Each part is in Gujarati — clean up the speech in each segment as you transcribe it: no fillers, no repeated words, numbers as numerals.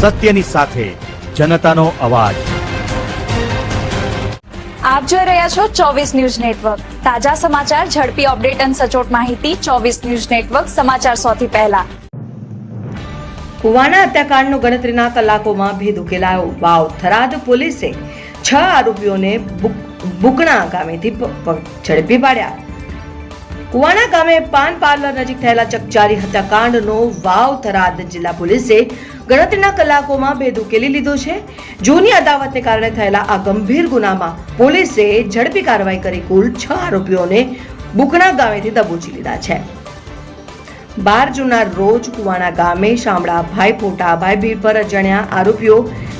સત્યની સાથે જનતાનો અવાજ। આપ જોઈ રહ્યા છો 24 ન્યૂઝ નેટવર્ક। તાજા સમાચાર, ઝડપી અપડેટ અને સચોટ માહિતી 24 ન્યૂઝ નેટવર્ક સમાચાર સૌથી પહેલા। કુવાના હત્યાકાંડનો ગણતરીના કલાકોમાં ભેદ ઉકેલાયો। વાવ થરાદ પોલીસે 6 આરોપીઓને બુકણા ગામેથી ઝડપી પાડ્યા। કુવાના ગામે પાન પાર્લર નજીક થયેલા ચકચારી હત્યાકાંડનો વાવ થરાદ જિલ્લા પોલીસે ગણતરીના કલાકોમાં ભેદ ઉકેલી લીધો છે। જૂની અદાવતને કારણે થયેલા આ ગંભીર ગુનામાં પોલીસે ઝડપી કાર્યવાહી કરી કુલ 6 આરોપીઓને બુકણા ગામેથી દબોચી લીધા છે। 12 જૂનના રોજ કુવાણા ગામે શામળાભાઈ ફોટાભાઈ ભીડ પર અજાણ્યા આરોપીઓ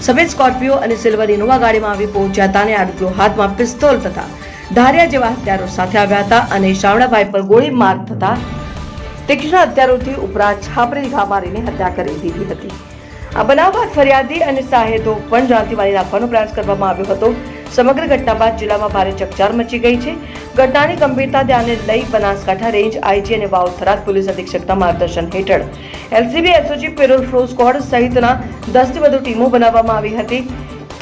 સફેદ સ્કોર્પિયો અને સિલ્વર ઇનોવા ગાડીમાં આવી પહોંચ્યા હતા અને આરોપીઓ હાથમાં પિસ્તોલ તથા ધારિયા જેવા હથિયારો સાથે આવ્યા હતા અને શામળાભાઈ પર ગોળી માર થતા તીક્ષ્ણ હથિયારોથી ઉપરા છાપરી ઘા મારીને હત્યા કરી દીધી હતી। આ બનાવ બાદ ફરિયાદી અને સાહેદો પણ જાનથી મારી નાખવાનો પ્રયાસ કરવામાં આવ્યો હતો। સમગ્ર ઘટના બાદ જિલ્લામાં ભારે ચકચાર મચી ગઈ છે। ઘટનાની ગંભીરતા ધ્યાને લઈ બનાસકાંઠા રેન્જ આઈજી અને વાવ થરાદ પોલીસ અધિક્ષકના માર્ગદર્શન હેઠળ LCB, SOG, parole furlough squad સહિતના 10થી વધુ ટીમો બનાવવામાં આવી હતી।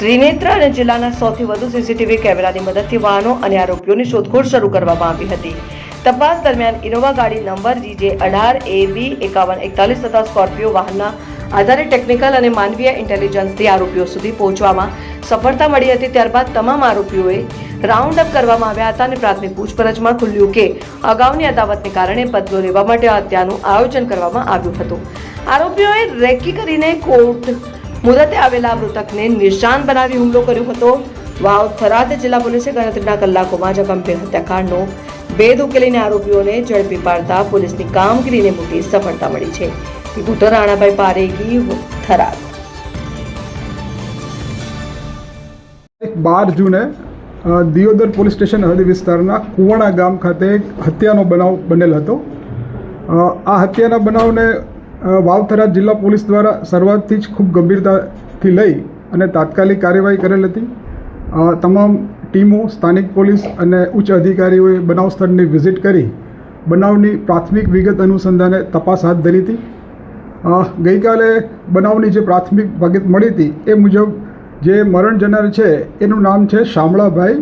ત્રિનેત્ર અને જિલ્લાના 100થી વધુ સીસીટીવી કેમેરાની મદદથી વાહનો અને આરોપીઓની શોધખોળ શરૂ કરવામાં આવી હતી। તપાસ દરમિયાન ઇનોવા ગાડી નંબર DJ18AB5141 તથા સ્કોર્પિયો વાહનના આધારે ટેકનિકલ અને માનવીય ઇન્ટેલિજન્સથી આરોપીઓ સુધી પહોંચવામાં સફળતા મળી હતી। ત્યારબાદ તમામ આરોપીઓએ રાઉન્ડ અપ કરવામાં આવ્યા હતા અને પ્રાથમિક પૂછપરછમાં ખુલ્યું કે અગાઉની અદાવતને કારણે બદલો લેવા માટે હત્યાનું આયોજન કરવામાં આવ્યું હતું। આરોપીઓએ રેકી કરીને કોર્ટ મુદતે આવેલા મૃતકને નિશાન બનાવી હુમલો કર્યો હતો। વાવ થરાદ જિલ્લા પોલીસે ગણતરીના કલાકોમાં જ ગંભીર હત્યાકાંડનો ભેદ ઉકેલીને આરોપીઓને ઝડપી પાડતા પોલીસની કામગીરીને મોટી સફળતા મળી છે। રિપોર્ટર રાણાભાઈ પારેગી, થરાદ। 12 જૂને દિયોદર પોલીસ સ્ટેશન હદ વિસ્તારના કુવાણા ગામ ખાતે એક હત્યાનો બનાવ બનેલ હતો। આ હત્યાના બનાવને વાવ થરાદ જિલ્લા પોલીસ દ્વારા શરૂઆતથી જ ખૂબ ગંભીરતાથી લઈ અને તાત્કાલિક કાર્યવાહી કરેલ હતી। તમામ ટીમો, સ્થાનિક પોલીસ અને ઉચ્ચ અધિકારીઓએ બનાવ સ્થળની વિઝિટ કરી બનાવની પ્રાથમિક વિગત અનુસંધાને તપાસ હાથ ધરી હતી। ગઈકાલે બનાવની જે પ્રાથમિક વિગત મળી હતી એ મુજબ જે મરણ જનાર છે એનું નામ છે શામળાભાઈ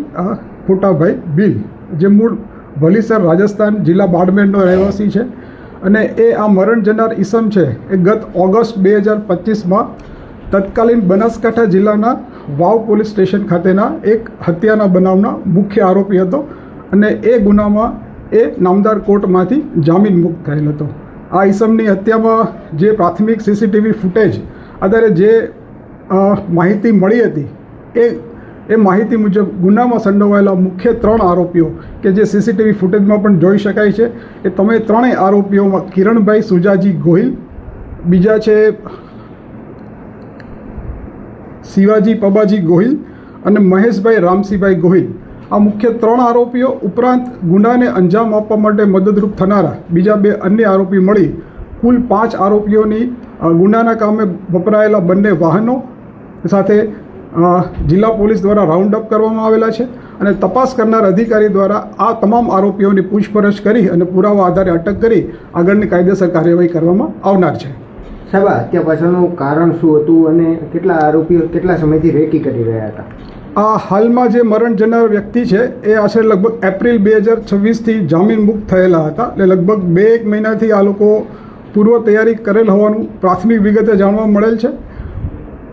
ફોટાભાઈ ભીલ, જે મૂળ ભલીસર રાજસ્થાન જિલ્લા બાડમેરનો રહેવાસી છે અને એ આ મરણ જનાર ઈસમ છે એ ગત ઓગસ્ટ 2025માં તત્કાલીન બનાસકાંઠા જિલ્લાના વાવ પોલીસ સ્ટેશન ખાતેના એક હત્યાના બનાવના મુખ્ય આરોપી હતો અને એ ગુનામાં એ નામદાર કોર્ટમાંથી જામીન મુક્ત થયેલ હતો। આ ઈસમની હત્યામાં જે પ્રાથમિક સીસીટીવી ફૂટેજ આધારે જે માહિતી મળી હતી એ માહિતી મુજબ ગુનામાં સંડોવાયેલા મુખ્ય 3 આરોપીઓ કે જે સીસીટીવી ફૂટેજમાં પણ જોઈ શકાય છે એ તમે ત્રણેય આરોપીઓમાં કિરણભાઈ સુજાજી ગોહિલ, બીજા છે શિવાજી પબાજી ગોહિલ અને મહેશભાઈ રામસિંહભાઈ ગોહિલ, આ મુખ્ય 3 આરોપીઓ ઉપરાંત ગુનાને અંજામ આપવા માટે મદદરૂપ થનારા બીજા 2 અન્ય આરોપી મળી કુલ 5 આરોપીઓની ગુનાના કામે વપરાયેલા બંને વાહનો સાથે જિલ્લા પોલીસ દ્વારા રાઉન્ડ અપ કરવામાં આવેલા છે અને તપાસ કરનાર અધિકારી દ્વારા આ તમામ આરોપીઓની પૂછપરછ કરી અને પુરાવા આધારે અટક કરી આગળની કાયદેસર કાર્યવાહી કરવામાં આવનાર છે। સાહેબ, હત્યા પાછળનું કારણ શું હતું અને કેટલા આરોપીઓ કેટલા સમયથી રેકી કરી રહ્યા હતા? આ હાલમાં જે મરણ જનાર વ્યક્તિ છે એ આશરે લગભગ એપ્રિલ 2026થી જામીન મુક્ત થયેલા હતા, એટલે લગભગ 2-1 મહિનાથી આ લોકો પૂર્વ તૈયારી કરેલ હોવાનું પ્રાથમિક વિગતે જાણવા મળેલ છે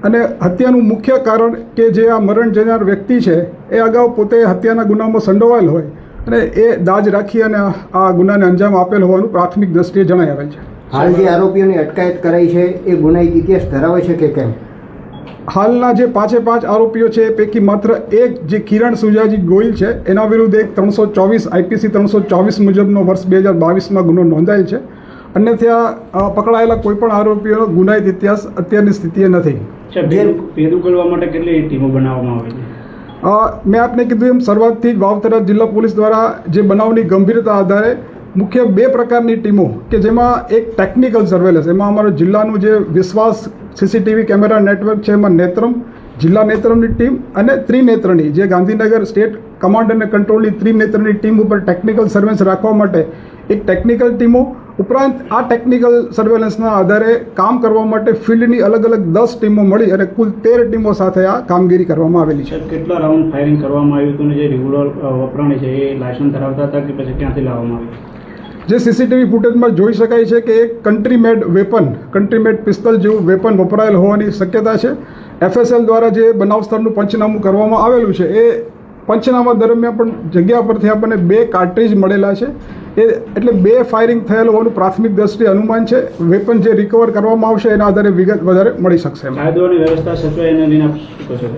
અને હત્યાનું મુખ્ય કારણ કે જે આ મરણ જનાર વ્યક્તિ છે એ અગાઉ પોતે હત્યાના ગુનામાં સંડોવાયેલ હોય અને એ દાજ રાખી અને આ ગુનાને અંજામ આપેલ હોવાનું પ્રાથમિક દ્રષ્ટિએ જણાઈ આવેલ છે। હાલ જે આરોપીઓની અટકાયત કરાઈ છે એ ગુનાહિત ઇતિહાસ ધરાવે છે કે કેમ? હાલના જે 5 આરોપીઓ છે એ પૈકી માત્ર એક જે કિરણ સુજાજી ગોહિલ છે એના વિરુદ્ધ એક 324 આઈપીસી 324 મુજબનો વર્ષ 2022માં ગુનો નોંધાયેલ છે। અન્યથા પકડાયેલા કોઈપણ આરોપીઓનો ગુનાહિત ઇતિહાસ અત્યારની સ્થિતિએ નથી। ભેદ ઉકેલવા માટે કેટલી ટીમો બનાવવામાં આવી છે? મેં આપને કીધું એમ શરૂઆતથી જ વાવ થરાદ જિલ્લા પોલીસ દ્વારા જે બનાવની ગંભીરતા આધારે મુખ્ય 2 પ્રકારની ટીમો કે જેમાં એક ટેકનિકલ સર્વેલન્સ, એમાં અમારો જિલ્લાનું જે વિશ્વાસ સીસીટીવી કેમેરા નેટવર્ક છે એમાં નેત્રમ, જિલ્લા નેત્રમની ટીમ અને ત્રિનેત્રની જે ગાંધીનગર સ્ટેટ કમાન્ડ અને કંટ્રોલની ત્રિનેત્રની ટીમ ઉપર ટેકનિકલ સર્વેલન્સ રાખવા માટે એક ટેકનિકલ ટીમો ઉપરાંત આ ટેકનિકલ સર્વેલન્સના આધારે કામ કરવા માટે ફિલ્ડની અલગ અલગ 10 ટીમો મળી અને કુલ 13 ટીમો સાથે આ કામગીરી કરવામાં આવેલી છે. સાહેબ કેટલા રાઉન્ડ ફાયરિંગ કરવામાં આવ્યું હતું ને જે રિવોલ્વર વપરાણી છે એ લાયસન્સ ધરાવતા હતા કે પછી ક્યાંથી લાવવામાં આવ્યું? જે સીસીટીવી ફૂટેજમાં જોઈ શકાય છે કે એક કન્ટ્રી મેડ પિસ્તોલ જેવું વેપન વપરાયેલ હોવાની શક્યતા છે. FSL દ્વારા જે બનાવ સ્થળનું પંચનામું કરવામાં આવેલું છે એ પંચનામા દરમિયાન પણ જગ્યા પરથી આપણને 2 કાર્ટ્રીજ મળેલા છે. એટલે 2 ફાયરિંગ થયેલ હોવાનું પ્રાથમિક દ્રષ્ટિએ અનુમાન છે. વેપન જે રિકવર કરવામાં આવશે એના આધારે વિગત વધારે મળી શકશે. કાયદો અને વ્યવસ્થા સચવાય એને લઈને આપ શું કહેશો?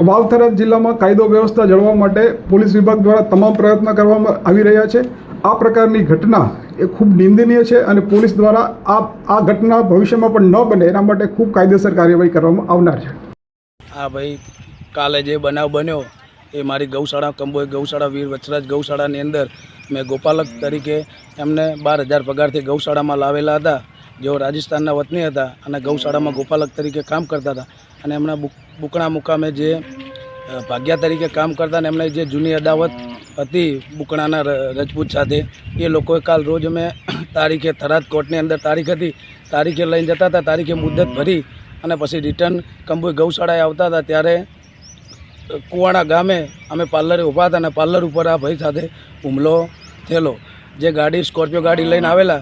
વાવ થરાદ જિલ્લામાં કાયદો વ્યવસ્થા જળવવા માટે પોલીસ વિભાગ દ્વારા તમામ પ્રયત્ન કરવામાં આવી રહ્યા છે. આ પ્રકારની ઘટના એ ખૂબ નિંદનીય છે અને પોલીસ દ્વારા આ ઘટના ભવિષ્યમાં પણ ન બને એના માટે ખૂબ કાયદેસર કાર્યવાહી કરવામાં આવનાર છે. હા ભાઈ, કાલે જે બનાવ બન્યો એ મારી ગૌશાળા કંબોઈ ગૌશાળા વીર વચરાજ ગૌશાળાની અંદર મેં ગોપાલક તરીકે એમને 12,000 પગારથી ગૌશાળામાં લાવેલા હતા. જેઓ રાજસ્થાનના વતની હતા અને ગૌશાળામાં ગોપાલક તરીકે કામ કરતા હતા અને એમના બુકણા મુકામે જે ભાગ્યા તરીકે કામ કરતા અને એમને જે જૂની અદાવત હતી બુકણાના રજપૂત સાથે, એ લોકોએ કાલ રોજ અમે તારીખે થરાદ કોર્ટની અંદર તારીખ હતી, તારીખે લઈને જતા હતા. તારીખે મુદ્દત ભરી અને પછી રિટર્ન કંબોઈ ગૌશાળાએ આવતા હતા ત્યારે કુવાણા ગામે અમે પાર્લરે ઊભા હતા અને પાર્લર ઉપર આ ભાઈ સાથે હુમલો થયેલો. જે ગાડી સ્કોર્પિયો ગાડી લઈને આવેલા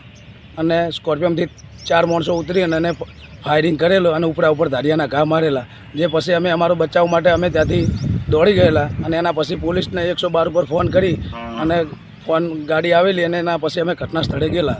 અને સ્કોર્પિયોમાંથી 4 માણસો ઉતરી અને ફાયરિંગ કરેલો અને ઉપર ધારિયાના ઘા મારેલા. જે પછી અમે અમારો બચાવ માટે અમે ત્યાંથી દોડી ગયેલા અને એના પછી પોલીસને 112 ઉપર ફોન કરી અને ગાડી આવેલી અને એના પછી અમે ઘટના સ્થળે ગયેલા.